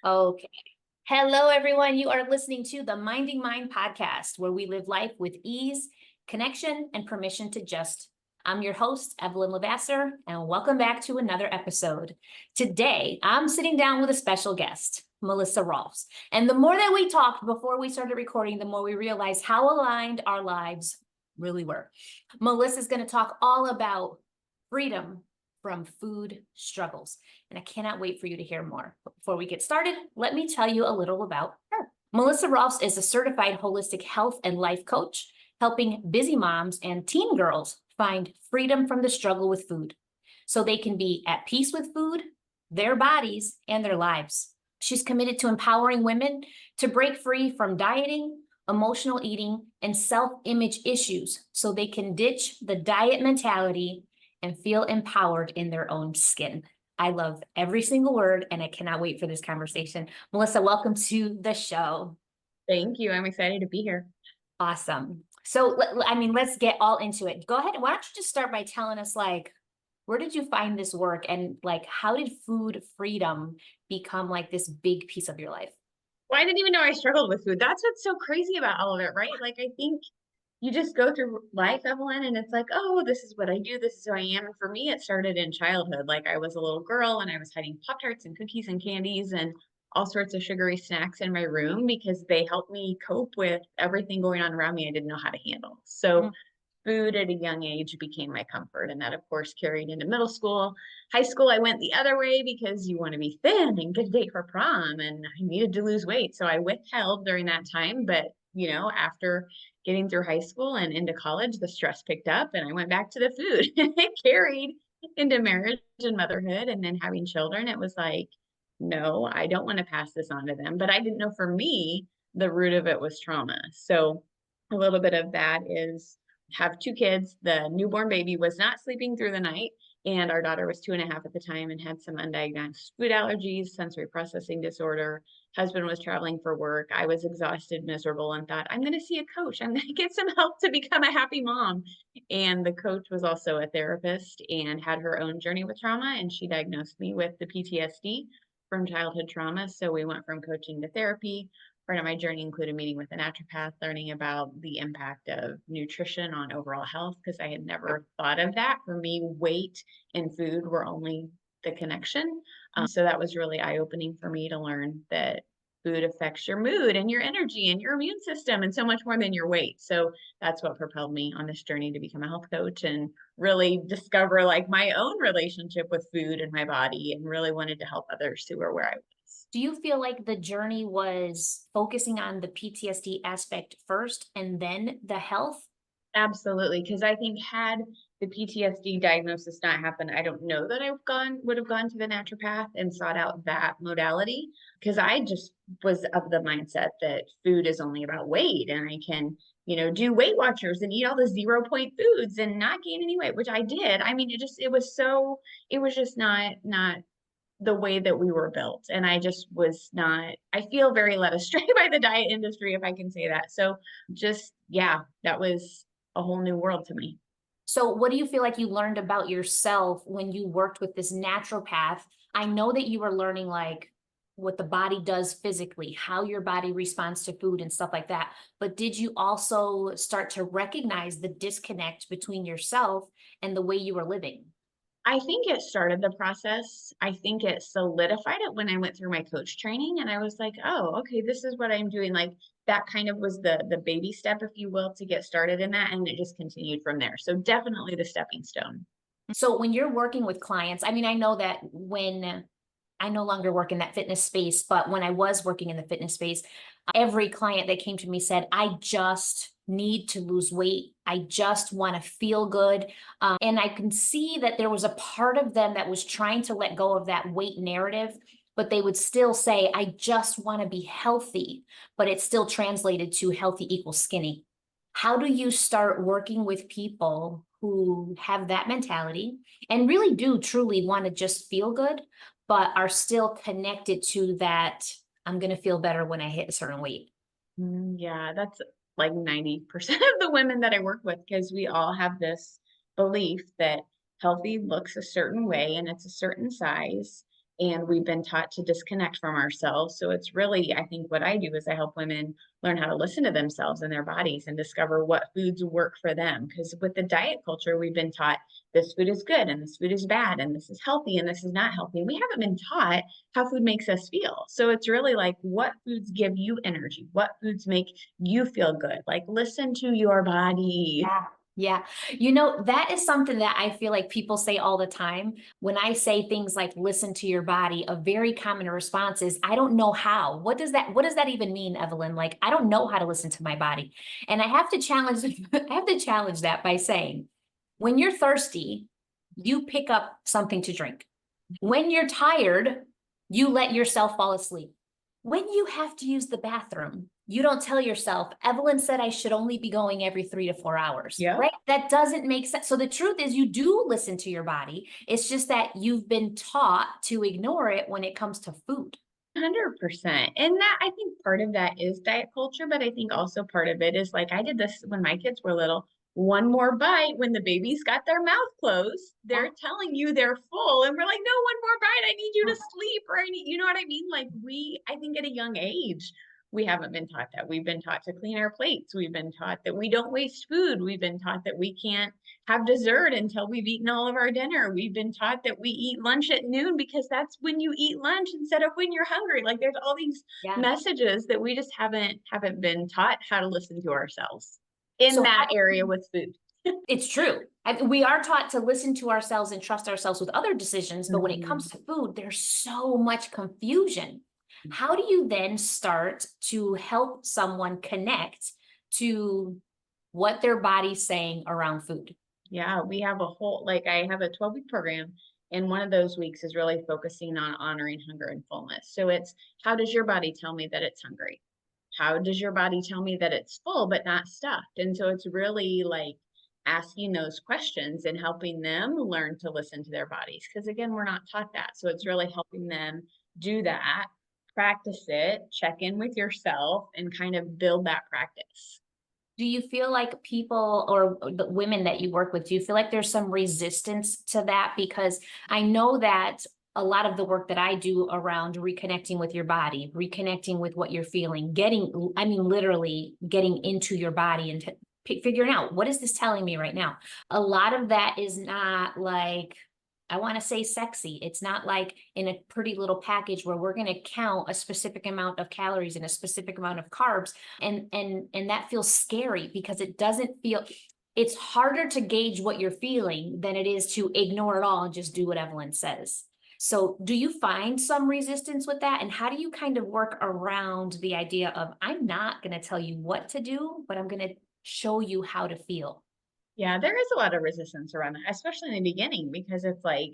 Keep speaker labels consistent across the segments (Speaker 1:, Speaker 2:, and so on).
Speaker 1: Okay. Hello, everyone. You are listening to the Minding Mind podcast, where we live life with ease, connection, and permission to just. I'm your host, Evelyn LeVasseur, and welcome back to another episode. Today, I'm sitting down with a special guest, Melissa Rohlfs. And the more that we talked before we started recording, the more we realized how aligned our lives really were. Melissa's going to talk all about freedom from food struggles. And I cannot wait for you to hear more. But before we get started, let me tell you a little about her. Melissa Rohlfs is a certified holistic health and life coach, helping busy moms and teen girls find freedom from the struggle with food so they can be at peace with food, their bodies, and their lives. She's committed to empowering women to break free from dieting, emotional eating, and self-image issues so they can ditch the diet mentality and feel empowered in their own skin. I love every single word, and I cannot wait for this conversation. Melissa, welcome to the show.
Speaker 2: Thank you. I'm excited to be here.
Speaker 1: Awesome. So, let's get all into it. Go ahead. Why don't you just start by telling us, where did you find this work, and how did food freedom become this big piece of your life?
Speaker 2: Well, I didn't even know I struggled with food. That's what's so crazy about all of it, right? I think you just go through life, Evelyn, and it's like, oh, this is what I do. This is who I am. And for me, it started in childhood. I was a little girl and I was hiding Pop-Tarts and cookies and candies and all sorts of sugary snacks in my room because they helped me cope with everything going on around me I didn't know how to handle. So food at a young age became my comfort. And that, of course, carried into middle school. High school, I went the other way because you want to be thin and good date for prom. And I needed to lose weight. So I withheld during that time. But, after getting through high school and into college, the stress picked up and I went back to the food. It carried into marriage and motherhood and then having children. It was like, no, I don't want to pass this on to them. But I didn't know for me, the root of it was trauma. So a little bit of that is have two kids. The newborn baby was not sleeping through the night. And our daughter was 2.5 at the time and had some undiagnosed food allergies, sensory processing disorder. Husband was traveling for work. I was exhausted, miserable, and thought, I'm going to see a coach. I'm going to get some help to become a happy mom. And the coach was also a therapist and had her own journey with trauma. And she diagnosed me with the PTSD from childhood trauma. So we went from coaching to therapy. Part of my journey included meeting with a naturopath, learning about the impact of nutrition on overall health, because I had never thought of that. For me, weight and food were only the connection. So that was really eye-opening for me to learn that food affects your mood and your energy and your immune system and so much more than your weight. So that's what propelled me on this journey to become a health coach and really discover my own relationship with food and my body, and really wanted to help others who were where I was.
Speaker 1: Do you feel like the journey was focusing on the PTSD aspect first and then the health?
Speaker 2: Absolutely, because I think had the PTSD diagnosis not happened, I don't know that I would have gone to the naturopath and sought out that modality, because I just was of the mindset that food is only about weight and I can, do Weight Watchers and eat all the 0 point foods and not gain any weight, which I did. I mean, it was just not the way that we were built. And I just was not, I feel very led astray by the diet industry, if I can say that. So just, yeah, that was a whole new world to me.
Speaker 1: So what do you feel like you learned about yourself when you worked with this naturopath? I know that you were learning what the body does physically, how your body responds to food and stuff like that. But did you also start to recognize the disconnect between yourself and the way you were living?
Speaker 2: I think it started the process. I think it solidified it when I went through my coach training and I was like, oh, okay, this is what I'm doing. That kind of was the baby step, if you will, to get started in that. And it just continued from there. So definitely the stepping stone.
Speaker 1: So when you're working with clients, I know that when I no longer work in that fitness space, but when I was working in the fitness space, every client that came to me said, I just need to lose weight. I just want to feel good. And I can see that there was a part of them that was trying to let go of that weight narrative, but they would still say, I just want to be healthy, but it's still translated to healthy equals skinny. How do you start working with people who have that mentality and really do truly want to just feel good, but are still connected to that, I'm going to feel better when I hit a certain weight?
Speaker 2: Yeah, that's like 90% of the women that I work with, because we all have this belief that healthy looks a certain way and it's a certain size. and we've been taught to disconnect from ourselves. So it's really, I think what I do is I help women learn how to listen to themselves and their bodies and discover what foods work for them. Because with the diet culture, we've been taught this food is good and this food is bad and this is healthy and this is not healthy. We haven't been taught how food makes us feel. So it's really like, what foods give you energy? What foods make you feel good? Like, listen to your body.
Speaker 1: Yeah. Yeah. You know, that is something that I feel like people say all the time. When I say things like listen to your body, a very common response is, I don't know how. What does that even mean, Evelyn? Like, I don't know how to listen to my body. And I have to challenge, I have to challenge that by saying, when you're thirsty, you pick up something to drink. When you're tired, you let yourself fall asleep. When you have to use the bathroom, you don't tell yourself, Evelyn said I should only be going every 3 to 4 hours,
Speaker 2: Yeah.
Speaker 1: right? That doesn't make sense. So the truth is you do listen to your body. It's just that you've been taught to ignore it when it comes to food.
Speaker 2: 100%. And that, I think part of that is diet culture, but I think also part of it is like I did this when my kids were little. One more bite when the baby's got their mouth closed, they're telling you they're full, and we're like, no, one more bite. I need you to sleep, or I need, you know what I mean? Like I think at a young age, we haven't been taught that. We've been taught to clean our plates. We've been taught that we don't waste food. We've been taught that we can't have dessert until we've eaten all of our dinner. We've been taught that we eat lunch at noon because that's when you eat lunch instead of when you're hungry. Like there's all these
Speaker 1: Yeah.
Speaker 2: messages that we just haven't been taught how to listen to ourselves in
Speaker 1: So
Speaker 2: that area with food.
Speaker 1: it's true. We are taught to listen to ourselves and trust ourselves with other decisions, but when it comes to food, there's so much confusion. How do you then start to help someone connect to what their body's saying around food?
Speaker 2: Yeah, we have a whole, like I have a 12-week program, and one of those weeks is really focusing on honoring hunger and fullness. So it's, how does your body tell me that it's hungry? How does your body tell me that it's full but not stuffed? And so it's really like asking those questions and helping them learn to listen to their bodies. Because again, we're not taught that. So it's really helping them do that, practice it, check in with yourself, and kind of build that practice.
Speaker 1: Do you feel like people or the women that you work with, do you feel like there's some resistance to that? Because I know that a lot of the work that I do around reconnecting with your body, reconnecting with what you're feeling, literally getting into your body and figuring out, what is this telling me right now? A lot of that is not like, I want to say sexy. It's not like in a pretty little package where we're going to count a specific amount of calories and a specific amount of carbs. And that feels scary because it doesn't feel, it's harder to gauge what you're feeling than it is to ignore it all and just do what Evelyn says. So do you find some resistance with that? And how do you kind of work around the idea of, I'm not going to tell you what to do, but I'm going to show you how to feel?
Speaker 2: Yeah, there is a lot of resistance around that, especially in the beginning, because it's like,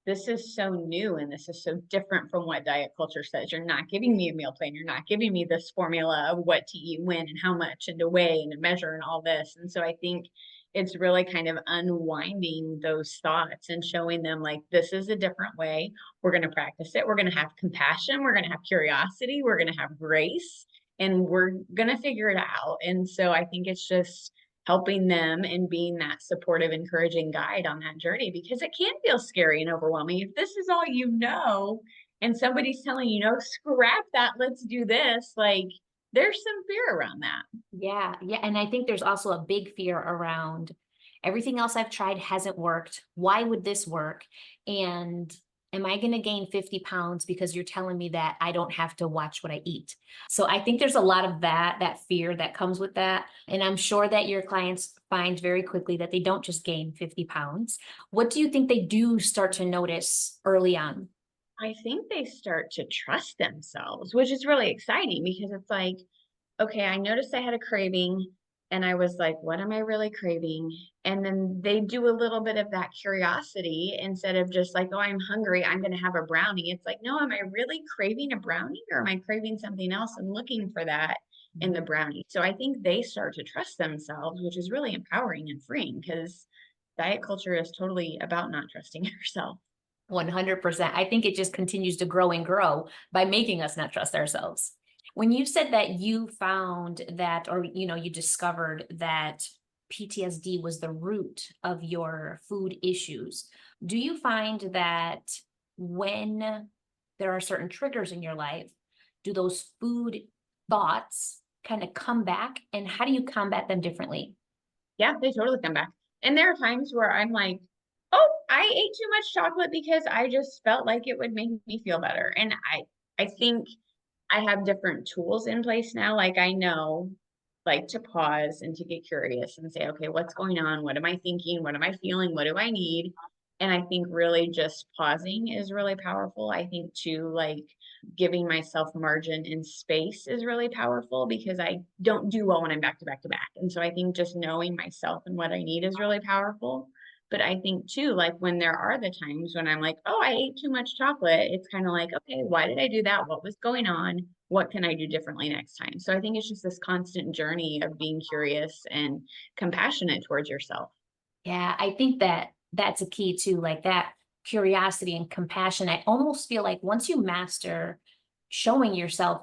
Speaker 2: this is so new and this is so different from what diet culture says. You're not giving me a meal plan. You're not giving me this formula of what to eat, when, and how much, and to weigh and to measure and all this. And so I think it's really kind of unwinding those thoughts and showing them like, this is a different way. We're going to practice it. We're going to have compassion. We're going to have curiosity. We're going to have grace, and we're going to figure it out. And so I think it's just helping them and being that supportive, encouraging guide on that journey, because it can feel scary and overwhelming. If this is all you know, and somebody's telling you, no, scrap that, let's do this, like there's some fear around that.
Speaker 1: Yeah, yeah. And I think there's also a big fear around everything else I've tried hasn't worked. Why would this work? And am I going to gain 50 pounds because you're telling me that I don't have to watch what I eat? So I think there's a lot of that fear that comes with that. And I'm sure that your clients find very quickly that they don't just gain 50 pounds. What do you think they do start to notice early on?
Speaker 2: I think they start to trust themselves, which is really exciting, because it's like, okay, I noticed I had a craving, and I was like, what am I really craving? And then they do a little bit of that curiosity instead of just like, oh, I'm hungry, I'm going to have a brownie. It's like, no, am I really craving a brownie, or am I craving something else and looking for that in the brownie? So I think they start to trust themselves, which is really empowering and freeing, because diet culture is totally about not trusting yourself.
Speaker 1: 100%. I think it just continues to grow and grow by making us not trust ourselves. When you said that you found that, or, you discovered that PTSD was the root of your food issues, do you find that when there are certain triggers in your life, do those food thoughts kind of come back, and how do you combat them differently?
Speaker 2: Yeah, they totally come back. And there are times where I'm like, oh, I ate too much chocolate because I just felt like it would make me feel better. And I think I have different tools in place now. Like I know like to pause and to get curious and say, okay, what's going on? What am I thinking? What am I feeling? What do I need? And I think really just pausing is really powerful. I think too, like giving myself margin and space is really powerful because I don't do well when I'm back to back to back. And so I think just knowing myself and what I need is really powerful. But I think too, like when there are the times when I'm like, oh, I ate too much chocolate, it's kind of like, okay, why did I do that? What was going on? What can I do differently next time? So I think it's just this constant journey of being curious and compassionate towards yourself.
Speaker 1: Yeah, I think that that's a key too, like that curiosity and compassion. I almost feel like once you master showing yourself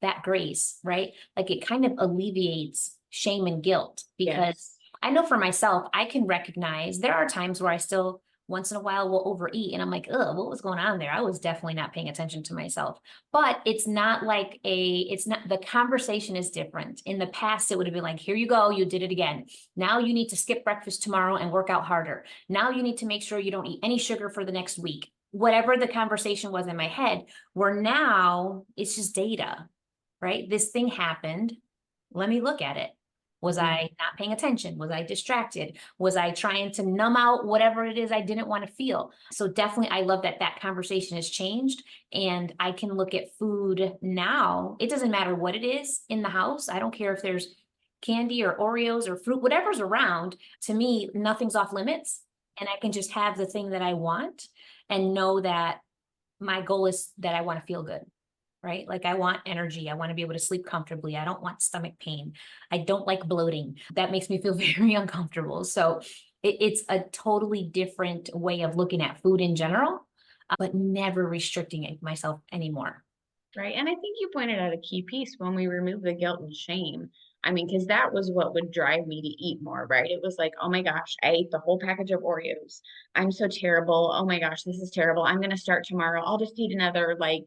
Speaker 1: that grace, right? Like it kind of alleviates shame and guilt because
Speaker 2: Yes.
Speaker 1: I know for myself, I can recognize there are times where I still once in a while will overeat and I'm like, ugh, what was going on there? I was definitely not paying attention to myself. But it's not, the conversation is different. In the past, it would have been like, here you go, you did it again. Now you need to skip breakfast tomorrow and work out harder. Now you need to make sure you don't eat any sugar for the next week. Whatever the conversation was in my head, where now it's just data, right? This thing happened. Let me look at it. Was
Speaker 2: Mhm.
Speaker 1: I not paying attention? Was I distracted? Was I trying to numb out whatever it is I didn't want to feel? So definitely, I love that that conversation has changed and I can look at food now. It doesn't matter what it is in the house. I don't care if there's candy or Oreos or fruit, whatever's around. To me, nothing's off limits. And I can just have the thing that I want and know that my goal is that I want to feel good, right? Like I want energy. I want to be able to sleep comfortably. I don't want stomach pain. I don't like bloating. That makes me feel very uncomfortable. So it's a totally different way of looking at food in general, but never restricting it myself anymore.
Speaker 2: Right. And I think you pointed out a key piece when we remove the guilt and shame. I mean, because that was what would drive me to eat more, right? It was like, oh my gosh, I ate the whole package of Oreos. I'm so terrible. Oh my gosh, this is terrible. I'm going to start tomorrow. I'll just eat another like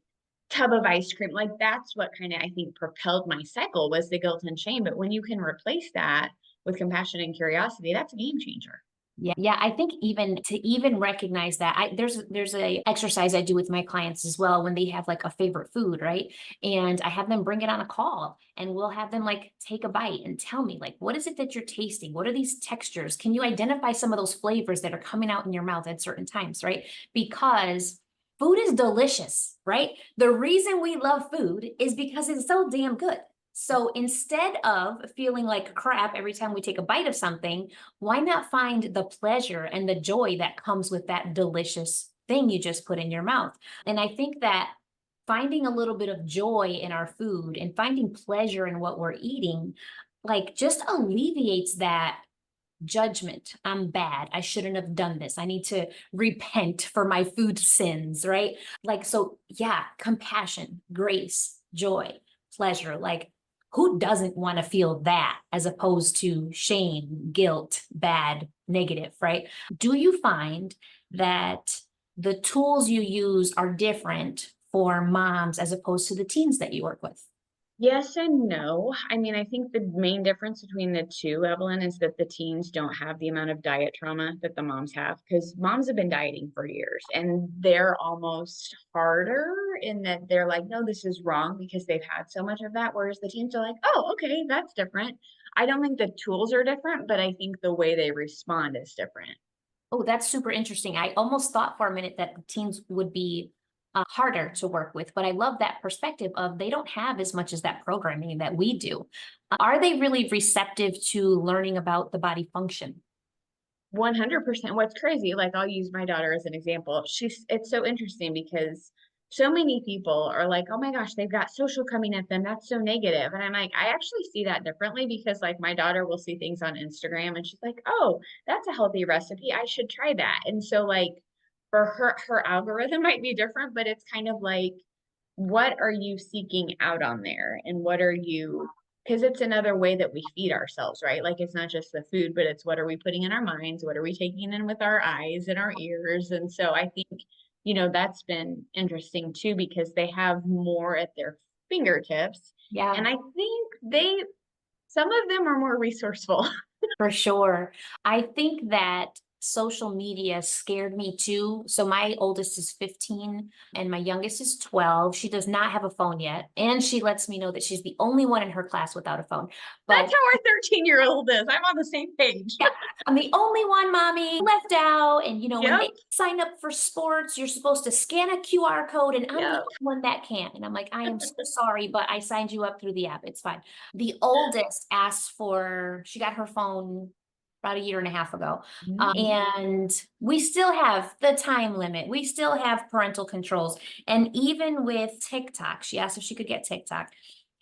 Speaker 2: tub of ice cream. Like that's what kind of, I think, propelled my cycle was the guilt and shame. But when you can replace that with compassion and curiosity, that's a game changer.
Speaker 1: Yeah, yeah. I think even recognize that there's a exercise I do with my clients as well when they have like a favorite food, right? And I have them bring it on a call and we'll have them like take a bite and tell me like what is it that you're tasting? What are these textures? Can you identify some of those flavors that are coming out in your mouth at certain times, right? Because food is delicious, right? The reason we love food is because it's so damn good. So instead of feeling like crap every time we take a bite of something, why not find the pleasure and the joy that comes with that delicious thing you just put in your mouth? And I think that finding a little bit of joy in our food and finding pleasure in what we're eating, like just alleviates that judgment. I'm bad. I shouldn't have done this. I need to repent for my food sins, right? Like, so yeah, compassion, grace, joy, pleasure. Like, who doesn't want to feel that as opposed to shame, guilt, bad, negative, right? Do you find that the tools you use are different for moms as opposed to the teens that you work with?
Speaker 2: Yes and no. I mean, I think the main difference between the two, Evelyn, is that the teens don't have the amount of diet trauma that the moms have because moms have been dieting for years and they're almost harder in that they're like, no, this is wrong because they've had so much of that. Whereas the teens are like, oh, okay, that's different. I don't think the tools are different, but I think the way they respond is different.
Speaker 1: Oh, that's super interesting. I almost thought for a minute that teens would be harder to work with, but I love that perspective of they don't have as much as that programming that we do. Are they really receptive to learning about the body function?
Speaker 2: 100%. What's crazy, like I'll use my daughter as an example. It's so interesting because so many people are like, oh my gosh, they've got social coming at them. That's so negative. And I'm like, I actually see that differently because like my daughter will see things on Instagram and she's like, oh, that's a healthy recipe. I should try that. And so like for her algorithm might be different, but it's kind of like, what are you seeking out on there? And what are you because it's another way that we feed ourselves, right? Like it's not just the food, but it's what are we putting in our minds? What are we taking in with our eyes and our ears? And so I think that's been interesting too, because they have more at their fingertips.
Speaker 1: Yeah.
Speaker 2: And I think some of them are more resourceful.
Speaker 1: For sure. I think that social media scared me too. So my oldest is 15 and my youngest is 12. She does not have a phone yet. And she lets me know that she's the only one in her class without a phone.
Speaker 2: That's
Speaker 1: But
Speaker 2: how our 13-year-old is. I'm on the same page.
Speaker 1: yeah, I'm the only one, mommy, left out. And when
Speaker 2: Yep.
Speaker 1: they sign up for sports, you're supposed to scan a QR code, and I'm the
Speaker 2: Yep.
Speaker 1: only one that can't. And I'm like, I am so sorry, but I signed you up through the app. It's fine. The oldest she got her phone about a year and a half ago. And we still have the time limit. We still have parental controls. And even with TikTok, she asked if she could get TikTok.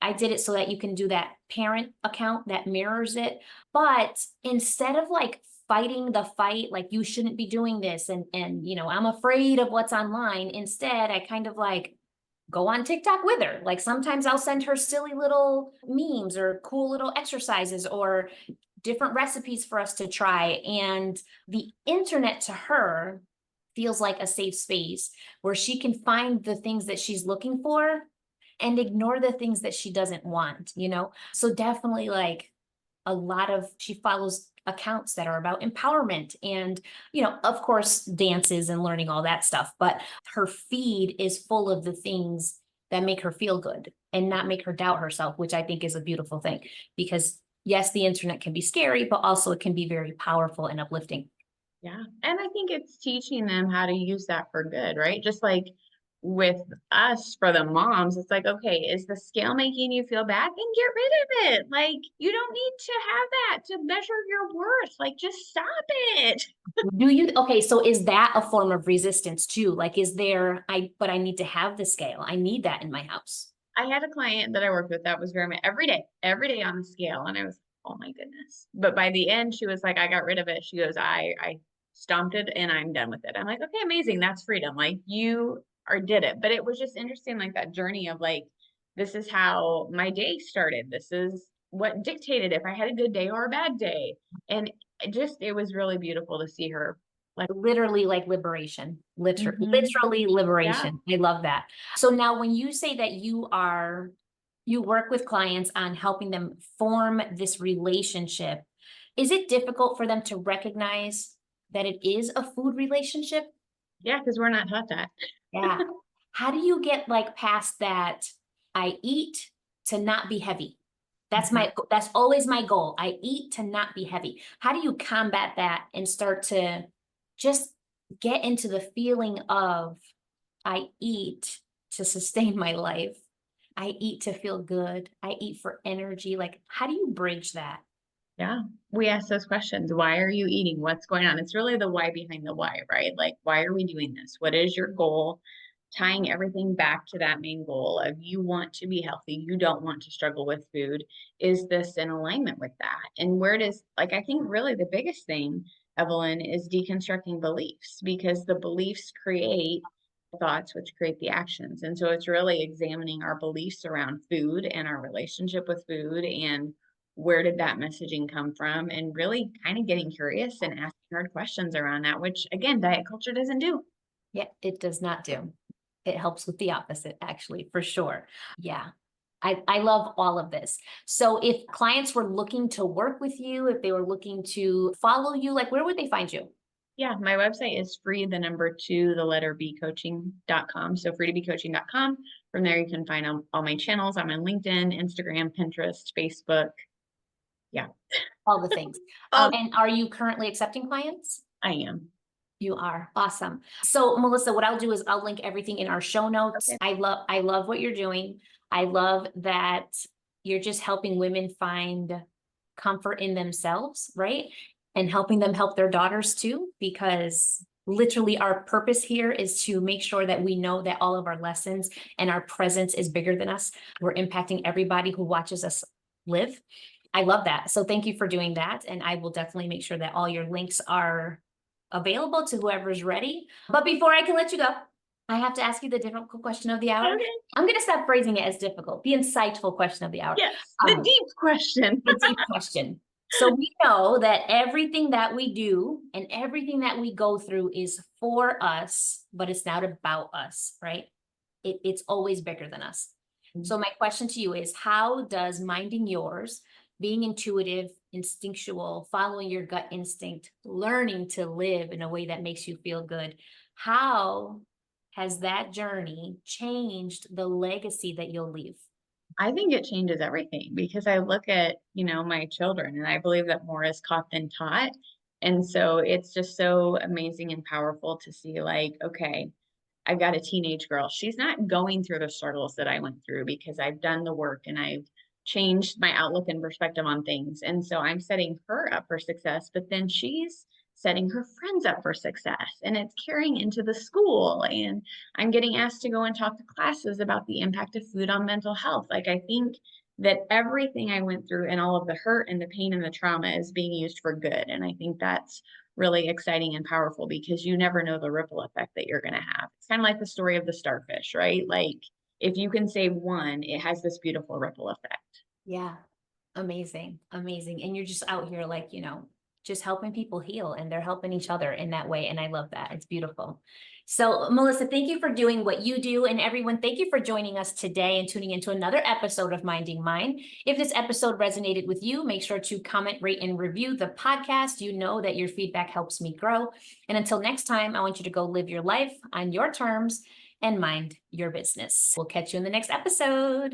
Speaker 1: I did it so that you can do that parent account that mirrors it. But instead of like fighting the fight, like you shouldn't be doing this, and I'm afraid of what's online, instead I kind of like go on TikTok with her. Like sometimes I'll send her silly little memes or cool little exercises or different recipes for us to try. And the internet to her feels like a safe space where she can find the things that she's looking for and ignore the things that she doesn't want. So definitely like she follows accounts that are about empowerment and, of course, dances and learning all that stuff. But her feed is full of the things that make her feel good and not make her doubt herself, which I think is a beautiful thing, because yes, the internet can be scary, but also it can be very powerful and uplifting.
Speaker 2: Yeah. And I think it's teaching them how to use that for good, right? Just like with us for the moms, it's like, okay, is the scale making you feel bad? Then get rid of it. Like, you don't need to have that to measure your worth. Like, just stop it.
Speaker 1: Okay, so is that a form of resistance too? Like, but I need to have the scale. I need that in my house.
Speaker 2: I had a client that I worked with that was very much every day on the scale. And I was, oh my goodness. But by the end, she was like, I got rid of it. She goes, I stomped it and I'm done with it. I'm like, okay, amazing. That's freedom. Like did it. But it was just interesting, like that journey of like, this is how my day started. This is what dictated if I had a good day or a bad day. And it was really beautiful to see her like
Speaker 1: literally like liberation,
Speaker 2: Mhm.
Speaker 1: literally
Speaker 2: Yeah.
Speaker 1: liberation. I love that. So now when you say that you work with clients on helping them form this relationship, is it difficult for them to recognize that it is a food relationship?
Speaker 2: Yeah, because we're not taught that.
Speaker 1: Yeah. How do you get like past that? I eat to not be heavy. That's always my goal. I eat to not be heavy. How do you combat that and start to just get into the feeling of I eat to sustain my life. I eat to feel good. I eat for energy. Like, how do you bridge that?
Speaker 2: Yeah, we ask those questions. Why are you eating? What's going on? It's really the why behind the why, right? Like, why are we doing this? What is your goal? Tying everything back to that main goal of you want to be healthy, you don't want to struggle with food. Is this in alignment with that? And I think really the biggest thing, Evelyn, is deconstructing beliefs, because the beliefs create thoughts, which create the actions. And so it's really examining our beliefs around food and our relationship with food, and where did that messaging come from, and really kind of getting curious and asking hard questions around that, which again, diet culture doesn't do.
Speaker 1: Yeah, it does not do. It helps with the opposite, actually, for sure. Yeah. I love all of this. So if clients were looking to work with you, if they were looking to follow you, like where would they find you?
Speaker 2: Yeah, my website is free, the number two, the letter B coaching.com. So freetobecoaching.com. From there, you can find all my channels. I'm on LinkedIn, Instagram, Pinterest, Facebook. Yeah.
Speaker 1: All the things.
Speaker 2: Oh,
Speaker 1: And are you currently accepting clients?
Speaker 2: I am.
Speaker 1: You are awesome. So Melissa, what I'll do is I'll link everything in our show notes.
Speaker 2: Okay.
Speaker 1: I love what you're doing. I love that you're just helping women find comfort in themselves, right? And helping them help their daughters too, because literally our purpose here is to make sure that we know that all of our lessons and our presence is bigger than us. We're impacting everybody who watches us live. I love that. So thank you for doing that. And I will definitely make sure that all your links are available to whoever's ready. But before I can let you go, I have to ask you the difficult question of the hour.
Speaker 2: Okay.
Speaker 1: I'm going to stop phrasing it as difficult. The insightful question of the hour.
Speaker 2: Yes. The deep question.
Speaker 1: The deep question. So we know that everything that we do and everything that we go through is for us, but it's not about us, right? It's always bigger than us. So my question to you is, how does minding yours, being intuitive, instinctual, following your gut instinct, learning to live in a way that makes you feel good, how has that journey changed the legacy that you'll leave?
Speaker 2: I think it changes everything because I look at, my children and I believe that more is caught than taught. And so it's just so amazing and powerful to see like, okay, I've got a teenage girl. She's not going through the struggles that I went through because I've done the work and I've changed my outlook and perspective on things. And so I'm setting her up for success, but then she's setting her friends up for success and it's carrying into the school. And I'm getting asked to go and talk to classes about the impact of food on mental health. Like, I think that everything I went through and all of the hurt and the pain and the trauma is being used for good. And I think that's really exciting and powerful because you never know the ripple effect that you're going to have. It's kind of like the story of the starfish, right? Like, if you can save one, it has this beautiful ripple effect.
Speaker 1: Yeah. Amazing. Amazing. And you're just out here like, just helping people heal and they're helping each other in that way. And I love that. It's beautiful. So Melissa, thank you for doing what you do. And everyone, thank you for joining us today and tuning into another episode of Minding Mine. If this episode resonated with you, make sure to comment, rate, and review the podcast. You know that your feedback helps me grow. And until next time, I want you to go live your life on your terms and mind your business. We'll catch you in the next episode.